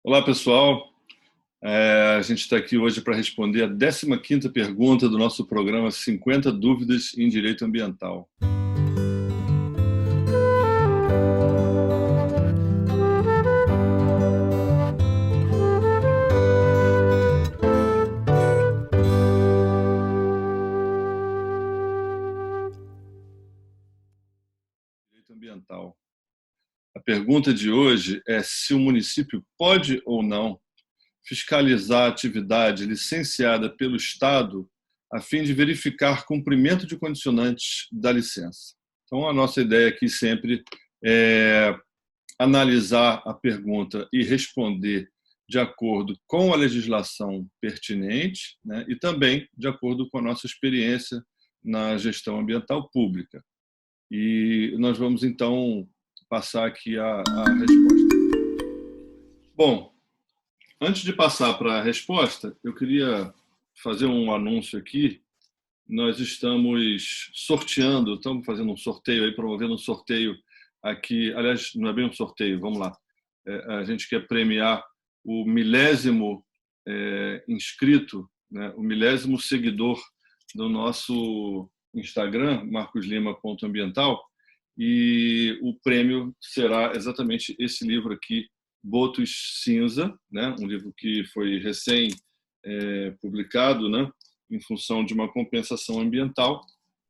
Olá, pessoal. A gente está aqui hoje para responder a 15ª pergunta do nosso programa 50 Dúvidas em Direito Ambiental. Direito Ambiental. A pergunta de hoje é se o município pode ou não fiscalizar a atividade licenciada pelo Estado a fim de verificar cumprimento de condicionantes da licença. Então, a nossa ideia aqui sempre é analisar a pergunta e responder de acordo com a legislação pertinente, né, e também de acordo com a nossa experiência na gestão ambiental pública. E nós vamos, então, passar aqui a resposta. Bom, antes de passar para a resposta, eu queria fazer um anúncio aqui. Nós estamos sorteando, estamos fazendo um sorteio aí, promovendo um sorteio aqui. Aliás, não é bem um sorteio, vamos lá. A gente quer premiar o milésimo inscrito, né, o milésimo seguidor do nosso Instagram, marcoslima.ambiental, e o prêmio será exatamente esse livro aqui, Botos Cinza, né, um livro que foi recém-publicado, né, em função de uma compensação ambiental,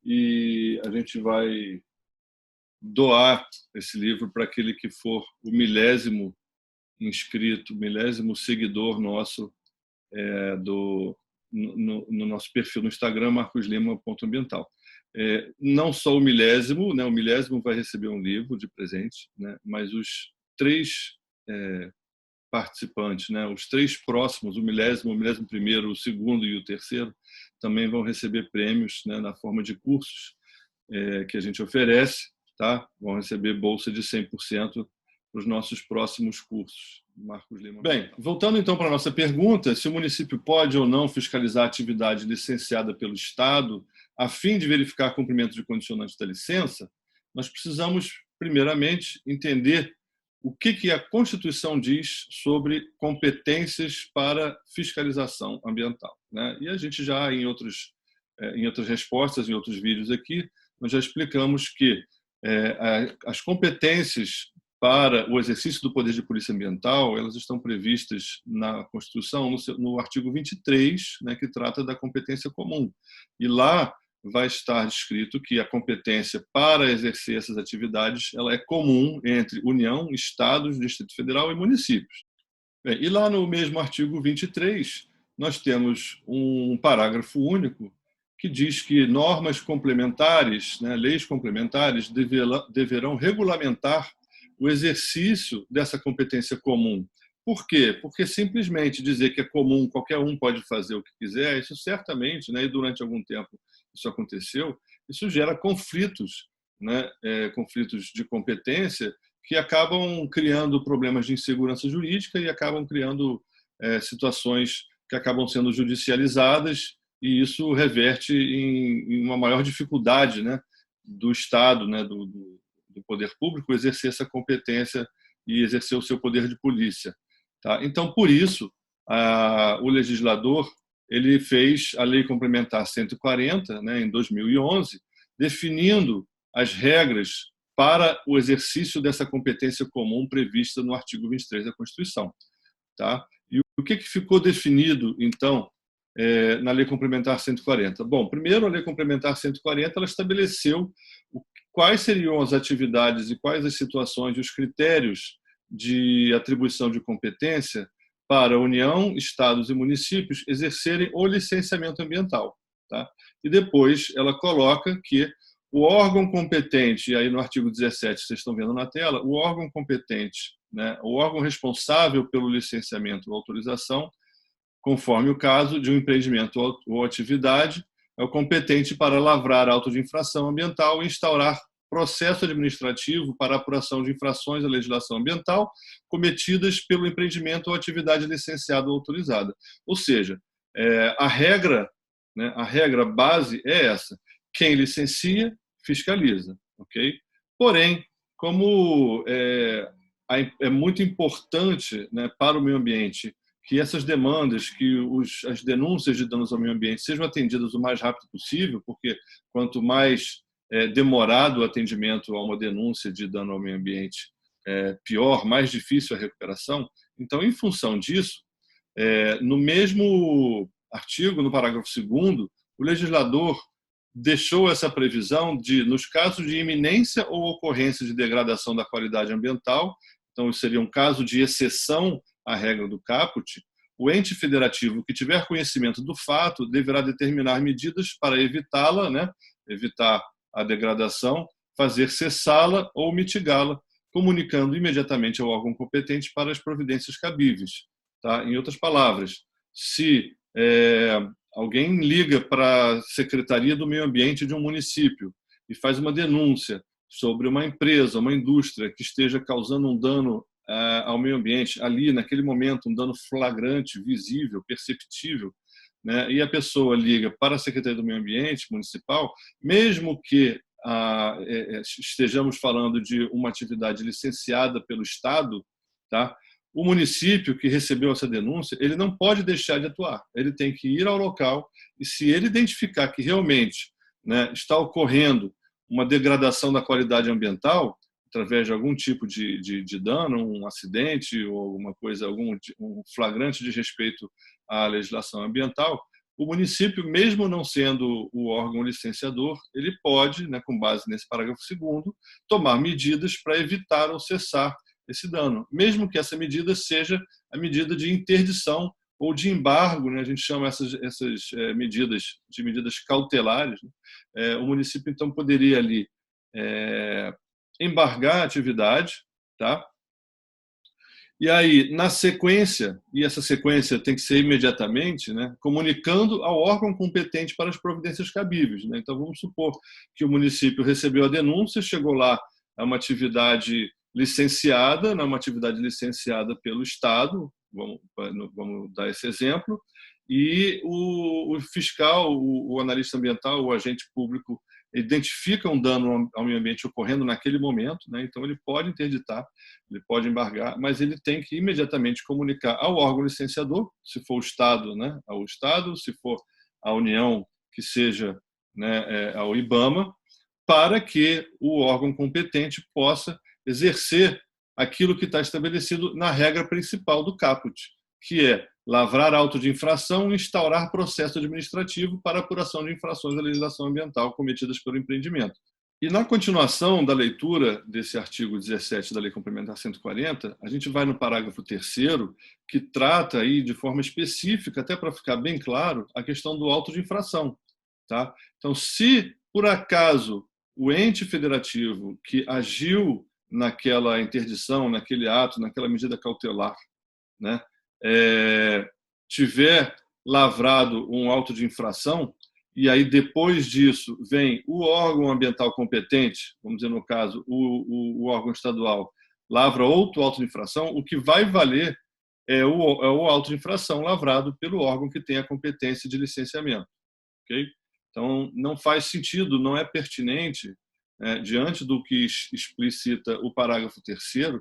e a gente vai doar esse livro para aquele que for o milésimo inscrito, o milésimo seguidor nosso no nosso perfil no Instagram, marcoslima.ambiental. Não só o milésimo, né, o milésimo vai receber um livro de presente, né, mas os 3 participantes, né, os 3 próximos, o milésimo primeiro, o segundo e o terceiro, também vão receber prêmios, né, na forma de cursos que a gente oferece, tá? Vão receber bolsa de 100% para os nossos próximos cursos. Marcos Lima. Bem, voltando então para a nossa pergunta, se o município pode ou não fiscalizar a atividade licenciada pelo Estado a fim de verificar cumprimento de condicionantes da licença, nós precisamos, primeiramente, entender o que a Constituição diz sobre competências para fiscalização ambiental, né? E a gente já, em outras respostas, em outros vídeos aqui, nós já explicamos que as competências para o exercício do poder de polícia ambiental, elas estão previstas na Constituição, no artigo 23, né, que trata da competência comum. E lá vai estar descrito que a competência para exercer essas atividades ela é comum entre União, Estados, Distrito Federal e municípios. E lá no mesmo artigo 23, nós temos um parágrafo único que diz que normas complementares, né, leis complementares, deverão regulamentar o exercício dessa competência comum. Por quê? Porque simplesmente dizer que é comum, qualquer um pode fazer o que quiser, isso certamente, né, e durante algum tempo isso aconteceu, isso gera conflitos, né, conflitos de competência que acabam criando problemas de insegurança jurídica e acabam criando situações que acabam sendo judicializadas, e isso reverte em uma maior dificuldade, né, do Estado, né, do poder público, exercer essa competência e exercer o seu poder de polícia. Tá? Então, por isso, o legislador ele fez a Lei Complementar 140, né, em 2011, definindo as regras para o exercício dessa competência comum prevista no artigo 23 da Constituição. Tá? E o que ficou definido, então, na Lei Complementar 140? Bom, primeiro, a Lei Complementar 140 ela estabeleceu quais seriam as atividades e quais as situações e os critérios de atribuição de competência para a União, Estados e municípios exercerem o licenciamento ambiental. Tá? E depois ela coloca que o órgão competente, e aí no artigo 17, vocês estão vendo na tela, o órgão competente, né, o órgão responsável pelo licenciamento ou autorização, conforme o caso de um empreendimento ou atividade, é o competente para lavrar auto de infração ambiental e instaurar processo administrativo para apuração de infrações à legislação ambiental cometidas pelo empreendimento ou atividade licenciada ou autorizada. Ou seja, a regra, né, a regra base é essa: quem licencia, fiscaliza. Okay? Porém, como é muito importante, né, para o meio ambiente que essas demandas, que as denúncias de danos ao meio ambiente sejam atendidas o mais rápido possível, porque quanto mais demorado o atendimento a uma denúncia de dano ao meio ambiente, pior, mais difícil a recuperação. Então, em função disso, no mesmo artigo, no parágrafo 2º, o legislador deixou essa previsão de, nos casos de iminência ou ocorrência de degradação da qualidade ambiental, então seria um caso de exceção à regra do caput, o ente federativo que tiver conhecimento do fato deverá determinar medidas para evitá-la, né, evitar a degradação, fazer cessá-la ou mitigá-la, comunicando imediatamente ao órgão competente para as providências cabíveis. Tá? Em outras palavras, se alguém liga para a Secretaria do Meio Ambiente de um município e faz uma denúncia sobre uma empresa, uma indústria que esteja causando um dano ao meio ambiente, ali, naquele momento, um dano flagrante, visível, perceptível, né? E a pessoa liga para a Secretaria do Meio Ambiente municipal, mesmo que estejamos falando de uma atividade licenciada pelo Estado, tá? O município que recebeu essa denúncia, ele não pode deixar de atuar. Ele tem que ir ao local e, se ele identificar que realmente, né, está ocorrendo uma degradação da qualidade ambiental, através de algum tipo de dano, um acidente ou alguma coisa, um flagrante de respeito à legislação ambiental, o município, mesmo não sendo o órgão licenciador, ele pode, né, com base nesse parágrafo 2º, tomar medidas para evitar ou cessar esse dano, mesmo que essa medida seja a medida de interdição ou de embargo, né? A gente chama essas medidas de medidas cautelares, né? O município, então, poderia ali embargar a atividade, tá? E aí, na sequência, e essa sequência tem que ser imediatamente, né, comunicando ao órgão competente para as providências cabíveis, né? Então, vamos supor que o município recebeu a denúncia, chegou lá a uma atividade licenciada, uma atividade licenciada pelo Estado, vamos dar esse exemplo, e o fiscal, o analista ambiental, o agente público identifica um dano ao meio ambiente ocorrendo naquele momento, né? Então ele pode interditar, ele pode embargar, mas ele tem que imediatamente comunicar ao órgão licenciador, se for o Estado, né, ao Estado, se for a União, que seja, né, ao IBAMA, para que o órgão competente possa exercer aquilo que está estabelecido na regra principal do caput, que é lavrar auto de infração e instaurar processo administrativo para apuração de infrações à legislação ambiental cometidas pelo empreendimento. E na continuação da leitura desse artigo 17 da Lei Complementar 140, a gente vai no parágrafo 3º, que trata aí de forma específica, até para ficar bem claro, a questão do auto de infração. Tá? Então, se por acaso o ente federativo que agiu naquela interdição, naquele ato, naquela medida cautelar, né, tiver lavrado um auto de infração, e aí depois disso vem o órgão ambiental competente, vamos dizer no caso o órgão estadual, lavra outro auto de infração, o que vai valer é o auto de infração lavrado pelo órgão que tem a competência de licenciamento. Okay? Então, não faz sentido, não é pertinente, diante do que explicita o parágrafo 3º,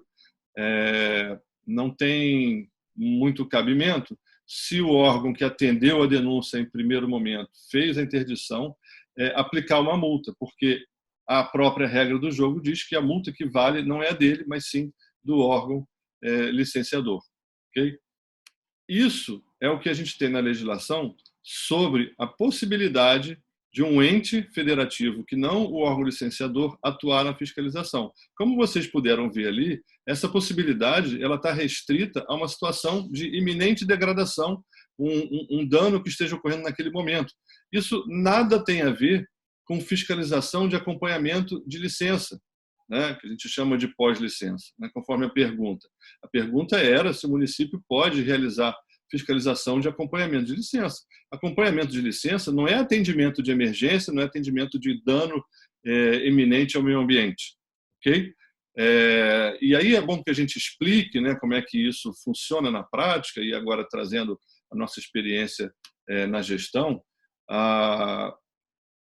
não tem muito cabimento se o órgão que atendeu a denúncia em primeiro momento fez a interdição, aplicar uma multa, porque a própria regra do jogo diz que a multa que vale não é a dele, mas sim do órgão licenciador. Okay? Isso é o que a gente tem na legislação sobre a possibilidade de um ente federativo, que não o órgão licenciador, atuar na fiscalização. Como vocês puderam ver ali, essa possibilidade está restrita a uma situação de iminente degradação, um dano que esteja ocorrendo naquele momento. Isso nada tem a ver com fiscalização de acompanhamento de licença, né, que a gente chama de pós-licença, né, conforme a pergunta. A pergunta era se o município pode realizar fiscalização de acompanhamento de licença. Acompanhamento de licença não é atendimento de emergência, não é atendimento de dano iminente ao meio ambiente. Okay? E aí é bom que a gente explique, né, como é que isso funciona na prática, e agora trazendo a nossa experiência na gestão.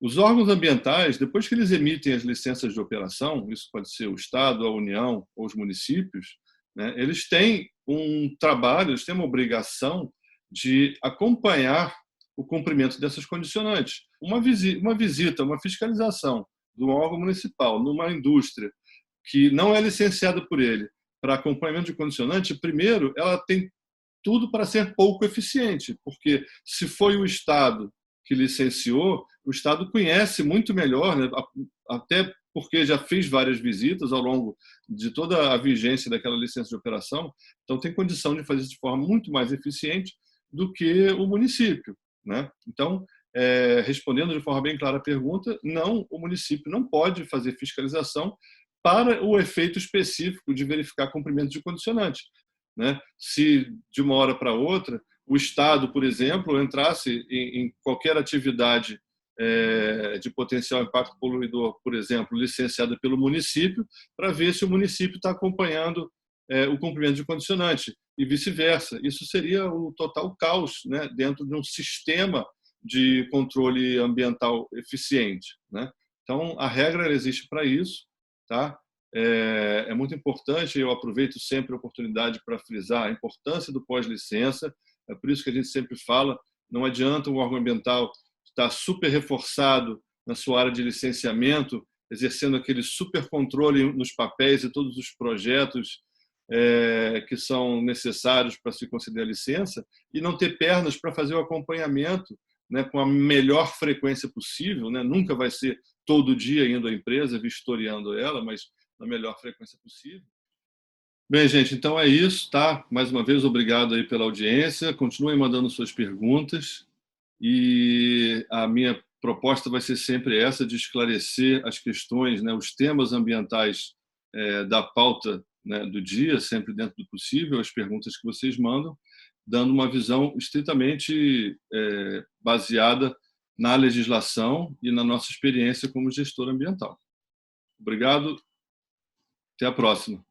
Os órgãos ambientais, depois que eles emitem as licenças de operação, isso pode ser o Estado, a União ou os municípios, né, eles têm um trabalho, eles têm uma obrigação de acompanhar o cumprimento dessas condicionantes. Uma visita, uma fiscalização do órgão municipal numa indústria que não é licenciada por ele para acompanhamento de condicionante, primeiro, ela tem tudo para ser pouco eficiente, porque se foi o Estado que licenciou, o Estado conhece muito melhor, né, até porque já fiz várias visitas ao longo de toda a vigência daquela licença de operação, então tem condição de fazer isso de forma muito mais eficiente do que o município, né? Então, respondendo de forma bem clara a pergunta, não, o município não pode fazer fiscalização para o efeito específico de verificar cumprimento de condicionante, né? Se de uma hora para outra o Estado, por exemplo, entrasse em qualquer atividade de potencial impacto poluidor, por exemplo, licenciada pelo município, para ver se o município está acompanhando o cumprimento de condicionante e vice-versa. Isso seria o total caos, né, dentro de um sistema de controle ambiental eficiente, né? Então, a regra existe para isso, tá? É muito importante, eu aproveito sempre a oportunidade para frisar a importância do pós-licença, é por isso que a gente sempre fala, não adianta o órgão ambiental estar super reforçado na sua área de licenciamento, exercendo aquele super controle nos papéis e todos os projetos que são necessários para se conceder a licença, e não ter pernas para fazer o acompanhamento, né, com a melhor frequência possível, né? Nunca vai ser todo dia indo à empresa, vistoriando ela, mas na melhor frequência possível. Bem, gente, então é isso, tá? Mais uma vez, obrigado aí pela audiência. Continuem mandando suas perguntas e a minha proposta vai ser sempre essa, de esclarecer as questões, né, os temas ambientais da pauta, né, do dia, sempre dentro do possível, as perguntas que vocês mandam, dando uma visão estritamente baseada na legislação e na nossa experiência como gestor ambiental. Obrigado, até a próxima.